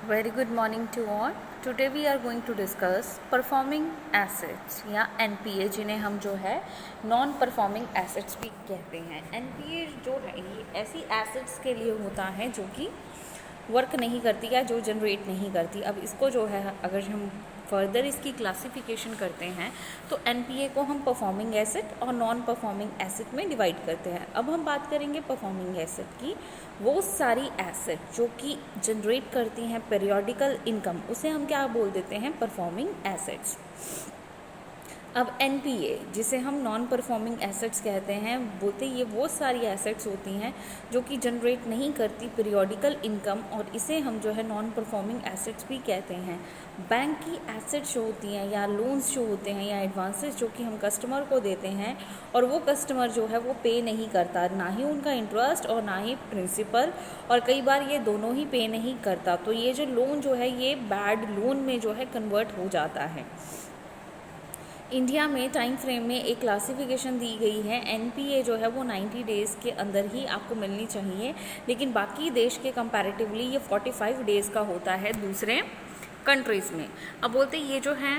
Very good morning to all. Today we are going to discuss performing assets या NPA, जिन्हें हम जो है नॉन परफॉर्मिंग एसेट्स भी कहते हैं। NPA जो है ये ऐसी एसेट्स के लिए होता है जो कि वर्क नहीं करती या जो जनरेट नहीं करती। अब इसको जो है अगर हम फर्दर इसकी क्लासिफिकेशन करते हैं तो NPA को हम परफॉर्मिंग एसेट और नॉन परफॉर्मिंग एसेट में डिवाइड करते हैं। अब हम बात करेंगे परफॉर्मिंग एसेट की। वो सारी एसेट जो कि जनरेट करती हैं पीरियोडिकल इनकम, उसे हम क्या बोल देते हैं? Performing assets. अब NPA जिसे हम नॉन परफॉर्मिंग एसेट्स कहते हैं, बोलते ये वो सारी एसेट्स होती हैं जो कि जनरेट नहीं करती पीरियोडिकल इनकम, और इसे हम जो है नॉन परफॉर्मिंग एसेट्स भी कहते हैं। बैंक की एसेट्स जो होती हैं या लोन्स जो होते हैं या एडवांसेस जो कि हम कस्टमर को देते हैं और वो कस्टमर जो है वो पे नहीं करता, ना ही उनका इंटरेस्ट और ना ही प्रिंसिपल, और कई बार ये दोनों ही पे नहीं करता, तो ये जो लोन जो है ये बैड लोन में जो है कन्वर्ट हो जाता है। इंडिया में टाइम फ्रेम में एक क्लासिफिकेशन दी गई है। NPA जो है वो 90 डेज़ के अंदर ही आपको मिलनी चाहिए, लेकिन बाकी देश के कंपैरेटिवली ये 45 डेज़ का होता है दूसरे कंट्रीज़ में। अब बोलते ये जो है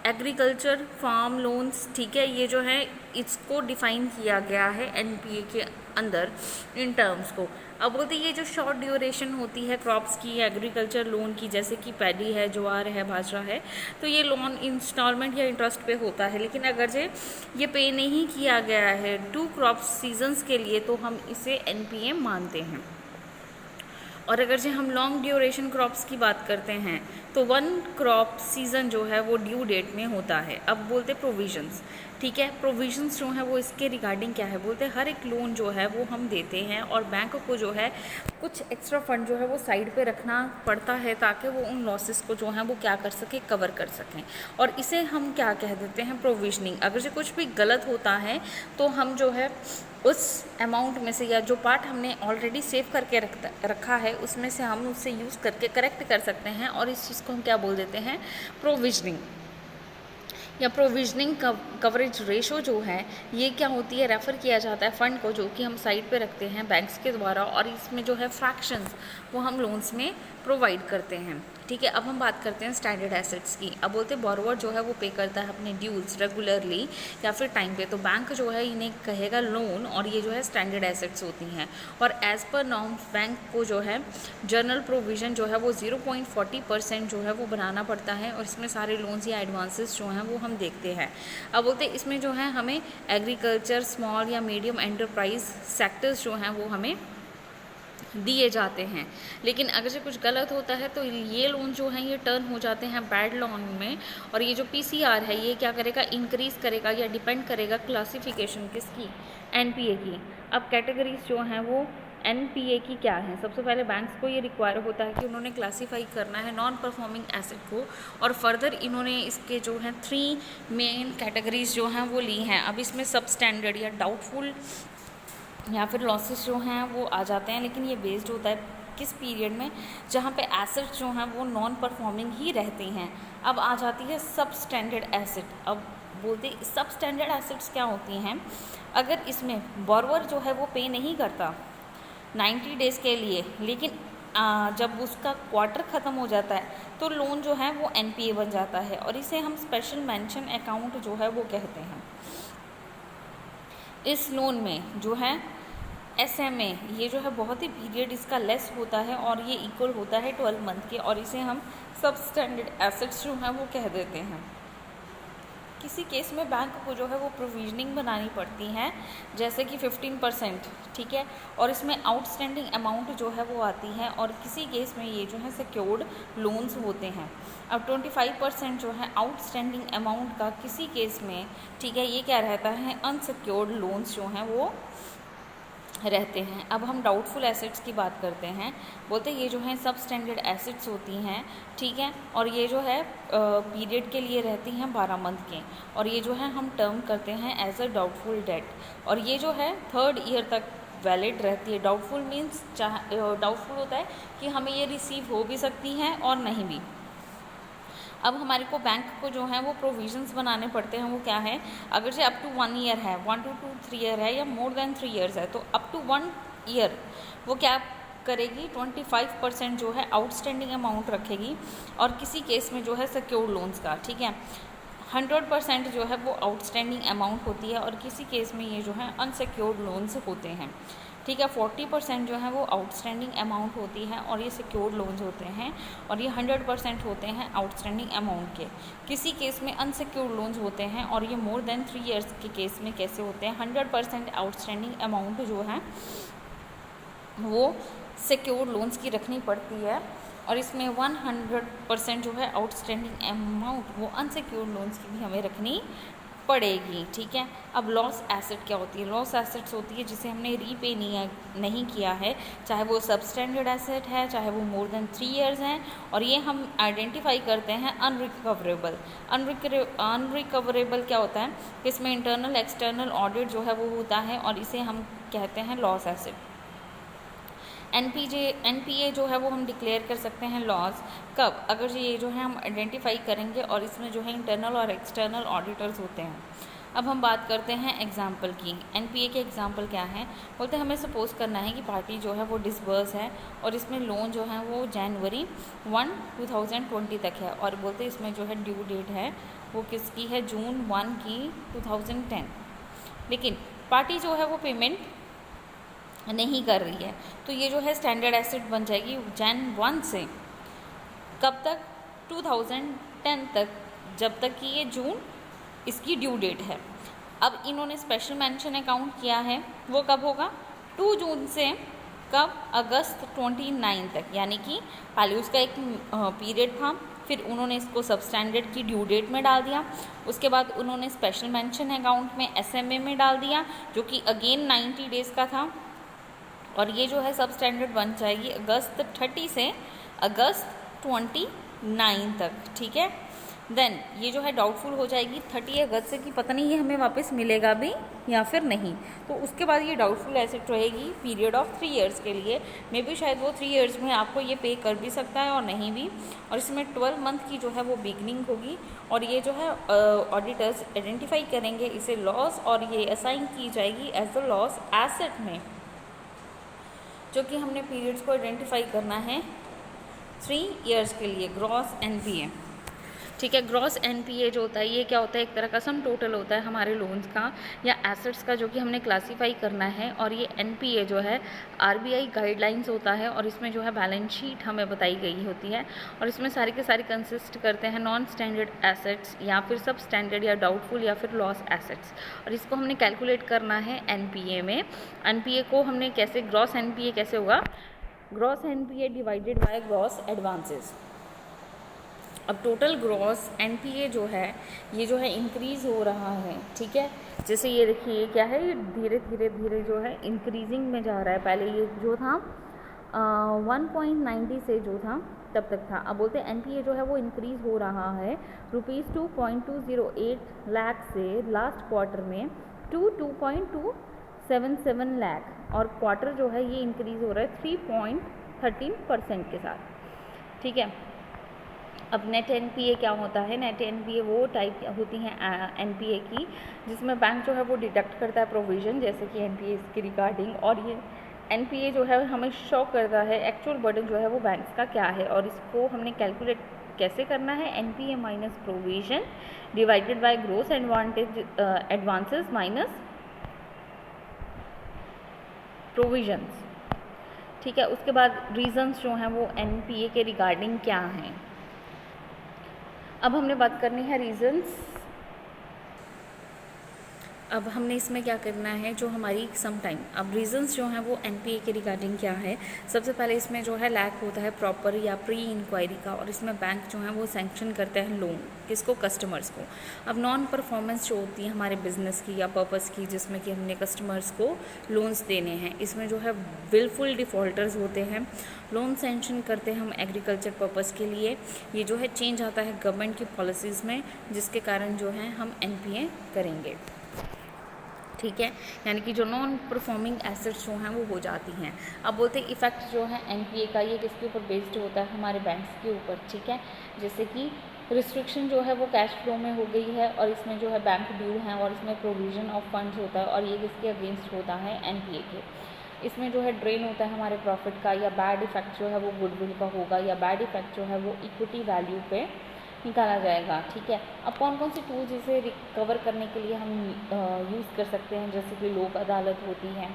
एग्रीकल्चर फार्म लोन्स, ठीक है, ये जो है इसको डिफ़ाइन किया गया है NPA के अंदर इन टर्म्स को। अब बोलते ये जो शॉर्ट ड्यूरेशन होती है क्रॉप्स की, एग्रीकल्चर लोन की, जैसे कि पैडी है, ज्वार है, बाजरा है, तो ये लोन इंस्टॉलमेंट या इंटरेस्ट पे होता है, लेकिन अगर ये पे नहीं किया गया है 2 क्रॉप सीजन्स के लिए तो हम इसे NPA मानते हैं। और अगर हम लॉन्ग ड्यूरेशन क्रॉप्स की बात करते हैं तो 1 क्रॉप सीज़न जो है वो ड्यू डेट में होता है। अब बोलते प्रोविजंस, ठीक है, प्रोविजंस जो है वो इसके रिगार्डिंग क्या है? बोलते हर एक लोन जो है वो हम देते हैं और बैंक को जो है कुछ एक्स्ट्रा फंड जो है वो साइड पे रखना पड़ता है ताकि वो उन लॉसेस को जो है वो क्या कर सके, कवर कर सकें, और इसे हम क्या कह देते हैं? प्रोविजनिंग। अगर जो कुछ भी गलत होता है तो हम जो है उस अमाउंट में से या जो पार्ट हमने ऑलरेडी सेव करके रखा है उसमें से हम उससे यूज़ करके करेक्ट कर सकते हैं, और इस चीज़ को हम क्या बोल देते हैं? प्रोविजनिंग। या प्रोविजनिंग कवरेज रेशो जो है ये क्या होती है? रेफ़र किया जाता है फ़ंड को जो कि हम साइड पे रखते हैं बैंक्स के द्वारा, और इसमें जो है फ्रैक्शंस वो हम लोन्स में प्रोवाइड करते हैं, ठीक है। अब हम बात करते हैं स्टैंडर्ड एसेट्स की। अब बोलते हैं बोरोवर जो है वो पे करता है अपने ड्यूज रेगुलरली या फिर टाइम पे, तो बैंक जो है इन्हें कहेगा लोन, और ये जो है स्टैंडर्ड एसेट्स होती हैं। और एज़ पर नॉर्म्स बैंक को जो है जर्नल प्रोविज़न जो है वो 0.40% जो है वो बनाना पड़ता है, और इसमें सारे लोन्स या एडवांसेस जो हैं वो हम देखते हैं। अब बोलते हैं इसमें जो है हमें एग्रीकल्चर, स्मॉल या मीडियम एंटरप्राइज सेक्टर्स जो हैं वो हमें दिए जाते हैं, लेकिन अगर से कुछ गलत होता है तो ये लोन जो हैं ये टर्न हो जाते हैं बैड लोन में। और ये जो PCR है ये क्या करेगा? इंक्रीज़ करेगा या डिपेंड करेगा क्लासिफिकेशन किसकी? NPA की। अब कैटेगरीज जो हैं वो NPA की क्या है? सबसे पहले बैंक्स को ये रिक्वायर होता है कि उन्होंने क्लासीफाई करना है नॉन परफॉर्मिंग एसेट को, और फर्दर इन्होंने इसके जो हैं 3 मेन कैटेगरीज जो हैं वो ली हैं। अब इसमें सब स्टैंडर्ड या डाउटफुल या फिर लॉसेस जो हैं वो आ जाते हैं, लेकिन ये बेस्ड होता है किस पीरियड में? जहाँ पे एसेट्स जो हैं वो नॉन परफॉर्मिंग ही रहती हैं। अब आ जाती है सब स्टैंडर्ड एसेट। अब बोलते सब स्टैंडर्ड एसेट्स क्या होती हैं? अगर इसमें बोरोवर जो है वो पे नहीं करता 90 डेज़ के लिए, लेकिन जब उसका क्वार्टर ख़त्म हो जाता है तो लोन जो है वो NPA बन जाता है, और इसे हम स्पेशल मेंशन अकाउंट जो है वो कहते हैं। इस लोन में जो है SMA ये जो है बहुत ही पीरियड इसका लेस होता है और ये इक्वल होता है 12 मंथ के, और इसे हम सब स्टैंडर्ड एसेट्स जो हैं वो कह देते हैं। किसी केस में बैंक को जो है वो प्रोविजनिंग बनानी पड़ती है, जैसे कि 15%, ठीक है, और इसमें आउटस्टैंडिंग अमाउंट जो है वो आती है, और किसी केस में ये जो है सिक्योर्ड लोन्स होते हैं। अब 25% जो है आउटस्टैंडिंग अमाउंट का किसी केस में, ठीक है, ये क्या रहता है? अनसिक्योर्ड लोन्स जो हैं वो रहते हैं। अब हम डाउटफुल एसेट्स की बात करते हैं। बोलते ये जो हैं सब स्टैंडर्ड एसेट्स होती हैं, ठीक है, और ये जो है पीरियड के लिए रहती हैं 12 मंथ के, और ये जो है हम टर्म करते हैं एज अ डाउटफुल डेट, और ये जो है 3rd ईयर तक वैलिड रहती है। डाउटफुल मीन्स डाउटफुल होता है कि हमें ये रिसीव हो भी सकती हैं और नहीं भी। अब हमारे को बैंक को जो है वो प्रोविजंस बनाने पड़ते हैं। वो क्या है? अगर से अप टू 1 ईयर है, 1 to 2 3 ईयर है, या मोर देन 3 ईयर्स है, तो अप टू 1 ईयर वो क्या करेगी 25% जो है आउटस्टैंडिंग अमाउंट रखेगी, और किसी केस में जो है सिक्योर्ड लोन्स का, ठीक है, 100% जो है वो आउटस्टैंडिंग अमाउंट होती है, और किसी केस में ये जो है अनसिक्योर्ड लोन्स होते हैं, ठीक है। 40% जो है वो आउटस्टैंडिंग अमाउंट होती है और ये सिक्योर्ड लोन्स होते हैं, और ये 100% होते हैं आउटस्टैंडिंग अमाउंट के। किसी केस में अनसिक्योर्ड लोन्स होते हैं, और ये मोर देन 3 ईयर्स के केस में कैसे होते हैं, 100% आउटस्टैंडिंग अमाउंट जो है वो सिक्योर्ड लोन्स की रखनी पड़ती है, और इसमें 100% जो है आउटस्टैंडिंग अमाउंट वो अनसिक्योर्ड लोन्स की भी हमें रखनी पड़ेगी, ठीक है। अब लॉस एसेट क्या होती है? लॉस एसेट्स होती है जिसे हमने रीपे नहीं किया है, चाहे वो सबस्टैंडर्ड एसेट है, चाहे वो मोर देन 3 ईयर्स हैं, और ये हम आइडेंटिफाई करते हैं अनरिकवरेबल। अनरिकवरेबल क्या होता है? इसमें इंटरनल एक्सटर्नल ऑडिट जो है वो होता है, और इसे हम कहते हैं लॉस एसेट। एनपीए जो है वो हम डिक्लेयर कर सकते हैं लॉस कब? अगर ये जो है हम आइडेंटिफाई करेंगे, और इसमें जो है इंटरनल और एक्सटर्नल ऑडिटर्स होते हैं। अब हम बात करते हैं एग्जाम्पल की। एनपीए के एग्जाम्पल क्या है? बोलते हैं हमें सपोज करना है कि पार्टी जो है वो डिसबर्स है, और इसमें लोन जो है वो जनवरी 1, 2020 तक है, और बोलते हैं इसमें जो है ड्यू डेट है वो किसकी है? जून 1 की 2010। लेकिन पार्टी जो है वो पेमेंट नहीं कर रही है, तो ये जो है स्टैंडर्ड एसेट बन जाएगी जैन 1 से कब तक? 2010 तक, जब तक कि ये जून इसकी ड्यू डेट है। अब इन्होंने स्पेशल मेंशन अकाउंट किया है, वो कब होगा? 2 जून से कब? अगस्त 29 तक, यानी कि पहले उसका एक पीरियड था, फिर उन्होंने इसको सबस्टैंडर्ड की ड्यू डेट में डाल दिया, उसके बाद उन्होंने स्पेशल मेंशन अकाउंट में एसएमए में डाल दिया, जो कि अगेन 90 डेज़ का था, और ये जो है सब स्टैंडर्ड बन जाएगी अगस्त 30 से अगस्त 29 तक, ठीक है। देन ये जो है डाउटफुल हो जाएगी 30 अगस्त से कि पता नहीं ये हमें वापस मिलेगा भी या फिर नहीं, तो उसके बाद ये डाउटफुल एसेट रहेगी पीरियड ऑफ 3 ईयर्स के लिए। मे बी शायद वो 3 ईयर्स में आपको ये पे कर भी सकता है और नहीं भी, और इसमें 12 मंथ की जो है वो बिगनिंग होगी, और ये जो है ऑडिटर्स आइडेंटिफाई करेंगे इसे लॉस, और ये असाइन की जाएगी एज अ लॉस एसेट में, जो कि हमने पीरियड्स को आइडेंटिफाई करना है 3 ईयर्स के लिए। ग्रॉस एनपीए, ठीक है। ग्रॉस एनपीए जो होता है ये क्या होता है? एक तरह का सम टोटल होता है हमारे लोन्स का या एसेट्स का, जो कि हमने क्लासीफाई करना है, और ये एनपीए जो है आरबीआई गाइडलाइंस होता है, और इसमें जो है बैलेंस शीट हमें बताई गई होती है, और इसमें सारे के सारे कंसिस्ट करते हैं नॉन स्टैंडर्ड एसेट्स या फिर सब स्टैंडर्ड या डाउटफुल या फिर लॉस एसेट्स, और इसको हमने कैलकुलेट करना है एनपीए में। एनपीए को हमने कैसे, ग्रॉस एनपीए कैसे होगा? Gross NPA divided by gross advances. अब टोटल ग्रॉस एनपीए जो है ये जो है इंक्रीज़ हो रहा है, ठीक है। जैसे ये देखिए क्या है, ये धीरे धीरे जो है इंक्रीजिंग में जा रहा है। पहले ये जो था 1.90 से जो था तब तक था, अब बोलते हैं एनपीए जो है वो इंक्रीज़ हो रहा है रुपीज़ 2.208 लाख से लास्ट क्वार्टर में टू 2.277 लाख, और क्वार्टर जो है ये इंक्रीज़ हो रहा है 3.13% के साथ, ठीक है। अब नेट एनपीए क्या होता है? नेट एनपीए वो टाइप होती हैं एनपीए की जिसमें बैंक जो है वो डिडक्ट करता है प्रोविज़न, जैसे कि एनपीए की रिगार्डिंग, और ये एनपीए जो है हमें शो करता है एक्चुअल बर्डन जो है वो बैंक्स का क्या है, और इसको हमने कैलकुलेट कैसे करना है? NPA minus provision divided by gross advances minus provisions, ठीक है। उसके बाद रीजंस जो हैं वो एनपीए के रिगार्डिंग क्या हैं। अब हमने बात करनी है रीजंस। अब हमने इसमें क्या करना है, जो हमारी सम टाइम, अब रीजंस जो हैं वो एनपीए के रिगार्डिंग क्या है। सबसे पहले इसमें जो है लैक होता है प्रॉपर या प्री इंक्वायरी का, और इसमें बैंक जो है वो सैंक्शन करते हैं लोन किसको? कस्टमर्स को। अब नॉन परफॉर्मेंस जो होती है हमारे बिजनेस की या पर्पस की, जिसमें कि हमने कस्टमर्स को लोन्स देने हैं, इसमें जो है विलफुल डिफ़ॉल्टर्स होते हैं। लोन सैंक्शन करते हैं हम एग्रीकल्चर पर्पस के लिए, ये जो है चेंज आता है गवर्नमेंट की पॉलिसीज़ में, जिसके कारण जो है हम एनपीए करेंगे, ठीक है। यानी कि जो नॉन परफॉर्मिंग एसेट्स जो हैं वो हो जाती हैं। अब बोलते हैं इफ़ेक्ट जो है एनपीए का, ये किसके ऊपर बेस्ड होता है? हमारे बैंक्स के ऊपर, ठीक है। जैसे कि रिस्ट्रिक्शन जो है वो कैश फ्लो में हो गई है, और इसमें जो है बैंक ड्यू हैं, और इसमें प्रोविज़न ऑफ फंड्स होता है, और ये किसके अगेंस्ट होता है? एनपीए के। इसमें जो है ड्रेन होता है हमारे प्रॉफिट का, या बैड इफेक्ट जो है वो गुडविल का होगा, या बैड इफेक्ट जो है वो इक्विटी वैल्यू पे निकाला जाएगा। ठीक है, अब कौन कौन सी टूल्स इसे रिकवर करने के लिए हम यूज़ कर सकते हैं, जैसे कि लोक अदालत होती है,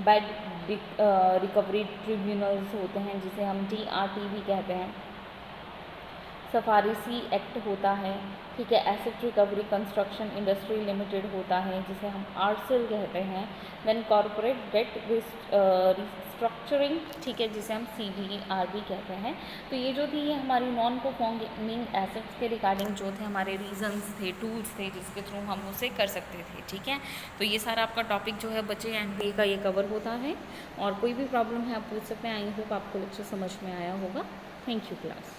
बैड रिकवरी ट्रिब्यूनल्स होते हैं जिसे हम TRT भी कहते हैं, सफारिसी एक्ट होता है, ठीक है, asset recovery construction industry limited होता है जिसे हम आरसेल कहते हैं, देन कॉरपोरेट डेट रिस्ट्रक्चरिंग, ठीक है, जिसे हम CDR भी कहते हैं। तो ये जो थी ये हमारी नॉन परफॉर्मिंग एसेट्स के रिगार्डिंग जो थे हमारे रीजंस थे, टूल्स थे जिसके थ्रू हम उसे कर सकते थे। ठीक है, तो ये सारा आपका टॉपिक जो है बच्चे NPA का ये कवर होता है, और कोई भी प्रॉब्लम है आप पूछ सकते हैं। आई होप आपको लेक्चर समझ में आया होगा। Thank you class.